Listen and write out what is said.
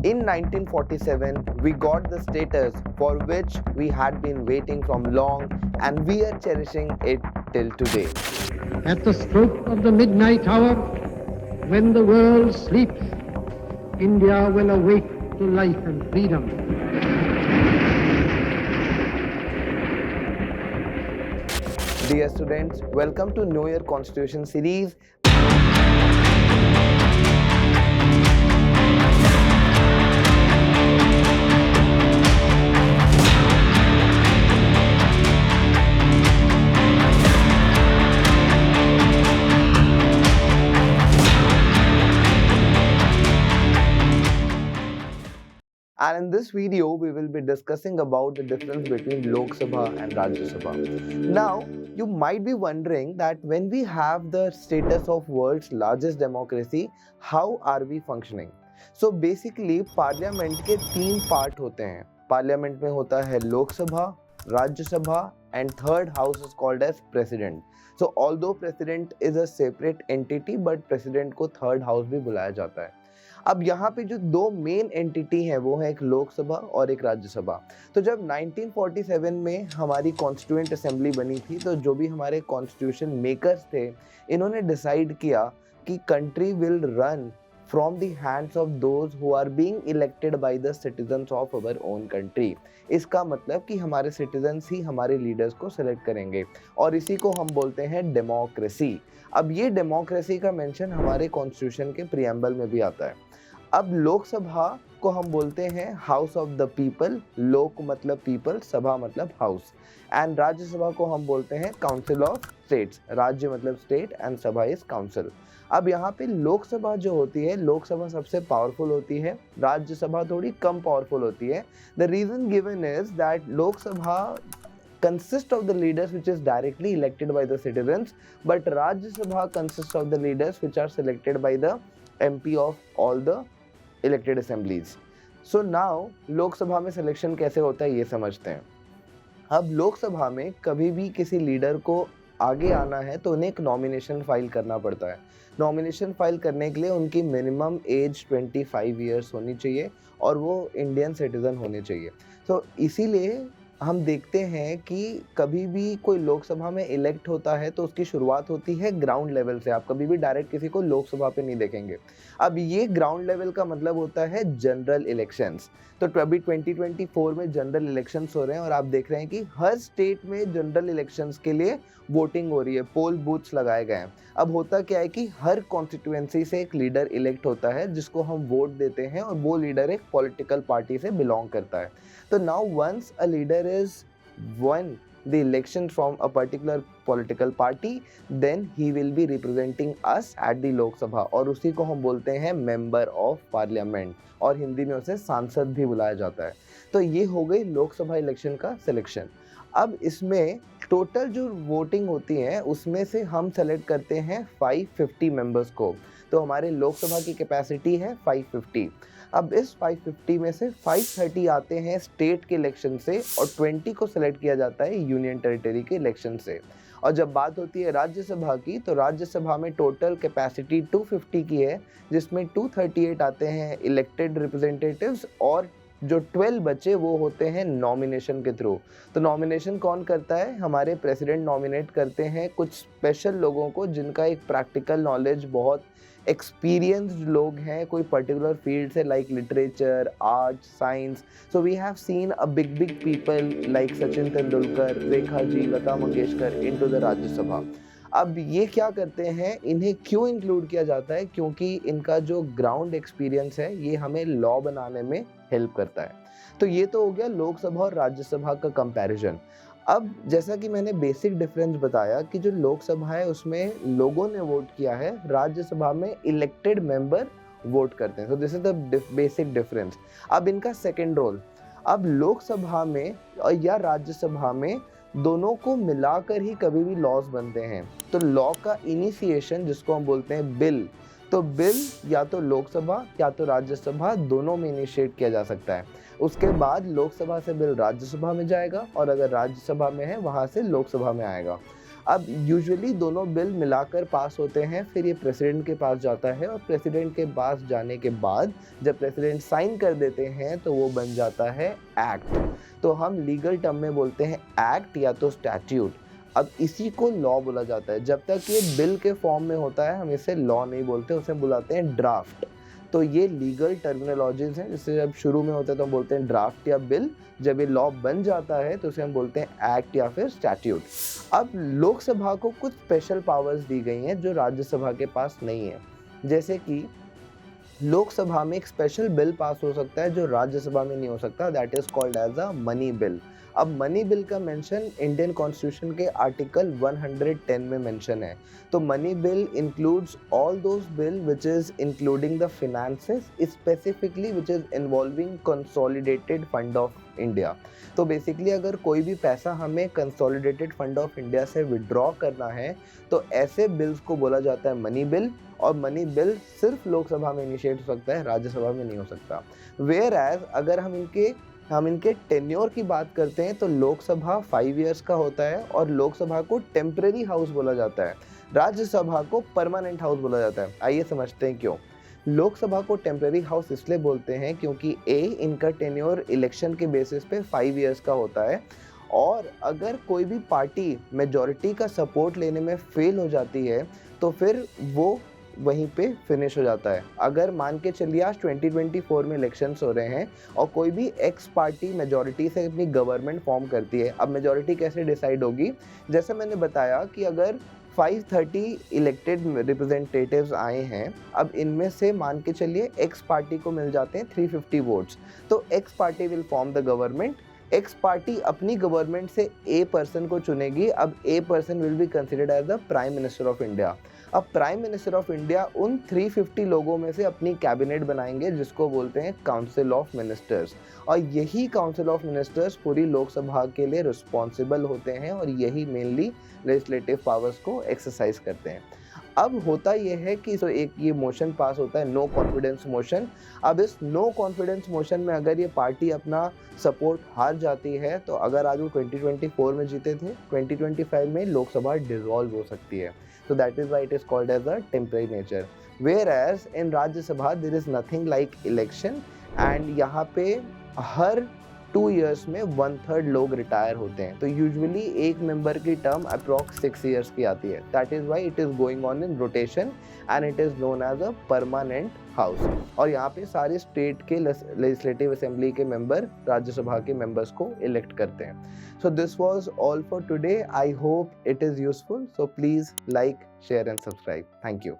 In 1947, we got the status for which we had been waiting from long, and we are cherishing it till today. At the stroke of the midnight hour, when the world sleeps, India will awake to life and freedom. Dear students, welcome to Know Your Constitution series. And in this video, we will be discussing about the difference between Lok Sabha and Rajya Sabha. Now, you might be wondering that when we have the status of world's largest democracy, how are we functioning? So basically, parliament के 3 part होते हैं. Parliament में होता है लोक सभा, राज्य सभा and third house is called as president. So although president is a separate entity, but president को third house भी बुलाया जाता है. अब यहाँ पे जो 2 मेन एंटिटी हैं वो है एक लोकसभा और एक राज्यसभा. तो जब 1947 में हमारी कॉन्स्टिट्यूएंट असेंबली बनी थी, तो जो भी हमारे कॉन्स्टिट्यूशन मेकर्स थे, इन्होंने डिसाइड किया कि country will run from the hands of those who are being elected by the citizens of our own country. इसका मतलब कि हमारे सिटीजन्स ही हमारे लीडर्स को सेलेक्ट करेंगे और इसी को हम बोलते हैं डेमोक्रेसी. अब ये डेमोक्रेसी का मेंशन हमारे कॉन्स्टिट्यूशन के प्रीएम्बल में भी आता है. अब लोकसभा को हम बोलते हैं हाउस ऑफ द पीपल. लोक मतलब पीपल, सभा मतलब हाउस. एंड राज्यसभा को हम बोलते हैं काउंसिल ऑफ स्टेट्स. राज्य मतलब स्टेट एंड सभा इज काउंसिल. अब यहाँ पे लोकसभा जो होती है, लोकसभा सबसे पावरफुल होती है, राज्यसभा थोड़ी कम पावरफुल होती है. The reason given is that Lok Sabha consist of the leaders which is directly elected by the citizens, but Rajya Sabha consists of the leaders which are selected by the MP of all the elected assemblies. So now Lok Sabha में selection कैसे होता है ये समझते हैं. अब लोकसभा में कभी भी किसी लीडर को आगे आना है तो उन्हें एक नॉमिनेशन फाइल करना पड़ता है. नॉमिनेशन फाइल करने के लिए उनकी मिनिमम एज 25 ईयर्स होनी चाहिए और वो इंडियन सिटीजन होने चाहिए. तो इसीलिए हम देखते हैं कि कभी भी कोई लोकसभा में इलेक्ट होता है तो उसकी शुरुआत होती है ग्राउंड लेवल से. आप कभी भी डायरेक्ट किसी को लोकसभा पे नहीं देखेंगे. अब ये ग्राउंड लेवल का मतलब होता है जनरल इलेक्शंस. तो अभी 2024 में जनरल इलेक्शंस हो रहे हैं और आप देख रहे हैं कि हर स्टेट में जनरल इलेक्शंस के लिए वोटिंग हो रही है, पोल बूथ्स लगाए गए हैं. अब होता क्या है कि हर कॉन्स्टिट्यूएंसी से एक लीडर इलेक्ट होता है जिसको हम वोट देते हैं और वो लीडर एक पॉलिटिकल पार्टी से बिलोंग करता है. तो now once a leader is won the election from a particular political party, then he will be representing us at the Lok Sabha और उसी को हम बोलते हैं member of parliament और हिंदी में उसे सांसद भी बुलाया जाता है. तो ये हो गई लोकसभा इलेक्शन का सिलेक्शन. अब इसमें टोटल जो वोटिंग होती है उसमें से हम सेलेक्ट करते हैं 550 मेंबर्स को. तो हमारे लोकसभा की कैपेसिटी है 550. अब इस 550 में से 530 आते हैं स्टेट के इलेक्शन से और 20 को सिलेक्ट किया जाता है यूनियन टेरिटरी के इलेक्शन से. और जब बात होती है राज्यसभा की, तो राज्यसभा में टोटल कैपेसिटी 250 की है, जिसमें 238 आते हैं इलेक्टेड रिप्रेजेंटेटिव्स और जो 12 बचे वो होते हैं नॉमिनेशन के थ्रू. तो नॉमिनेशन कौन करता है? हमारे प्रेसिडेंट नॉमिनेट करते हैं कुछ स्पेशल लोगों को जिनका एक प्रैक्टिकल नॉलेज, बहुत एक्सपीरियंस्ड लोग हैं कोई पर्टिकुलर फील्ड से, like literature, art, science. So we have seen a big people like Sachin Tendulkar, Rekha ji, Lata Mangeshkar into the Rajya Sabha. अब ये क्या करते हैं, इन्हें क्यों इंक्लूड किया जाता है? क्योंकि इनका जो ग्राउंड एक्सपीरियंस है ये हमें लॉ बनाने में हेल्प करता है. तो ये तो हो गया लोकसभा और राज्यसभा का कंपैरिजन. अब जैसा कि मैंने बेसिक डिफरेंस बताया कि जो लोकसभा है उसमें लोगों ने वोट किया है, राज्यसभा में इलेक्टेड मेंबर वोट करते हैं. So this is the basic difference. अब इनका सेकंड रोल, अब लोकसभा में या राज्यसभा में दोनों को मिलाकर ही कभी भी लॉज बनते हैं. तो लॉ का इनिशिएशन जिसको हम बोलते हैं बिल, तो बिल या तो लोकसभा या तो राज्यसभा दोनों में इनिशिएट किया जा सकता है. उसके बाद लोकसभा से बिल राज्यसभा में जाएगा और अगर राज्यसभा में है वहाँ से लोकसभा में आएगा. अब यूजुअली दोनों बिल मिलाकर पास होते हैं, फिर ये प्रेसिडेंट के पास जाता है और प्रेसिडेंट के पास जाने के बाद जब प्रेसिडेंट साइन कर देते हैं तो वो बन जाता है एक्ट। तो हम लीगल टर्म में बोलते हैं एक्ट या तो स्टैट्यूट। अब इसी को लॉ बोला जाता है। जब तक ये बिल के फॉर्म में होता है हम इसे लॉ नहीं बोलते, उसे बुलाते हैं ड्राफ्ट। तो ये लीगल टर्मिनोलॉजीज हैं, जिससे जब शुरू में होते हैं तो हम बोलते हैं ड्राफ्ट या बिल, जब ये लॉ बन जाता है तो उसे हम बोलते हैं एक्ट या फिर स्टैट्यूट। अब लोकसभा को कुछ स्पेशल पावर्स दी गई हैं जो राज्यसभा के पास नहीं है। जैसे कि लोकसभा में एक स्पेशल बिल पास हो सकता है जो राज्यसभा में नहीं हो सकता, that is called as a money bill. अब मनी बिल का मेंशन इंडियन कॉन्स्टिट्यूशन के आर्टिकल 110 में मेंशन है। तो money bill includes all those bill which is including the finances, specifically which is involving consolidated fund of India. तो basically अगर कोई भी पैसा हमें कंसोलिडेटेड फंड ऑफ इंडिया से विड्रॉ करना है तो ऐसे बिल्स को बोला जाता है मनी बिल, और मनी बिल सिर्फ लोकसभा में इनिशिएट हो सकता है, राज्यसभा में नहीं हो सकता। वेयर एज अगर हम इनके टेन्योर की बात करते हैं तो लोकसभा 5 इयर्स का होता है और लोकसभा को टेम्परेरी हाउस बोला जाता है, राज्यसभा को परमानेंट हाउस बोला जाता है। आइए समझते हैं क्यों। लोकसभा को टेम्परेरी हाउस इसलिए बोलते हैं क्योंकि इनका टेन्योर इलेक्शन के बेसिस पे 5 इयर्स का होता है, और अगर कोई भी पार्टी मेजॉरिटी का सपोर्ट लेने में फेल हो जाती है तो फिर वो वहीं पे फिनिश हो जाता है। अगर मान के चलिए आज 2024 में इलेक्शंस हो रहे हैं और कोई भी एक्स पार्टी मेजॉरिटी से अपनी गवर्नमेंट फॉर्म करती है। अब मेजॉरिटी कैसे डिसाइड होगी, जैसे मैंने बताया कि अगर 530 इलेक्टेड रिप्रेजेंटेटिव्स आए हैं, अब इनमें से मान के चलिए एक्स पार्टी को मिल जाते हैं 350 वोट्स, तो X party will form the government. X party अपनी गवर्नमेंट से ए पर्सन को चुनेगी। अब a person will be considered as the Prime Minister of India. अब प्राइम मिनिस्टर ऑफ इंडिया उन 350 लोगों में से अपनी कैबिनेट बनाएंगे जिसको बोलते हैं काउंसिल ऑफ मिनिस्टर्स, और यही काउंसिल ऑफ मिनिस्टर्स पूरी लोकसभा के लिए रिस्पॉन्सिबल होते हैं और यही मेनली लेजिस्लेटिव पावर्स को एक्सरसाइज करते हैं। अब होता यह है कि तो एक ये मोशन पास होता है, नो कॉन्फिडेंस मोशन। अब इस नो कॉन्फिडेंस मोशन में अगर ये पार्टी अपना सपोर्ट हार जाती है तो अगर आज वो 2024 में जीते थे, 2025 में लोकसभा डिसॉल्व हो सकती है। So that is why it is called as a temporary nature. Whereas in Rajya Sabha there is nothing like election, and यहाँ पे हर 2 years में 1/3 लोग रिटायर होते हैं। तो यूजुअली एक मेंबर की टर्म अप्रॉक्स 6 years की आती है। That is why it is going on in rotation and it is known as a permanent house. और यहाँ पे सारे स्टेट के लेजिस्लेटिव असेंबली के मेंबर राज्यसभा के मेंबर्स को इलेक्ट करते हैं। So this was all for today. I hope it is useful, so please like, share and subscribe. Thank you.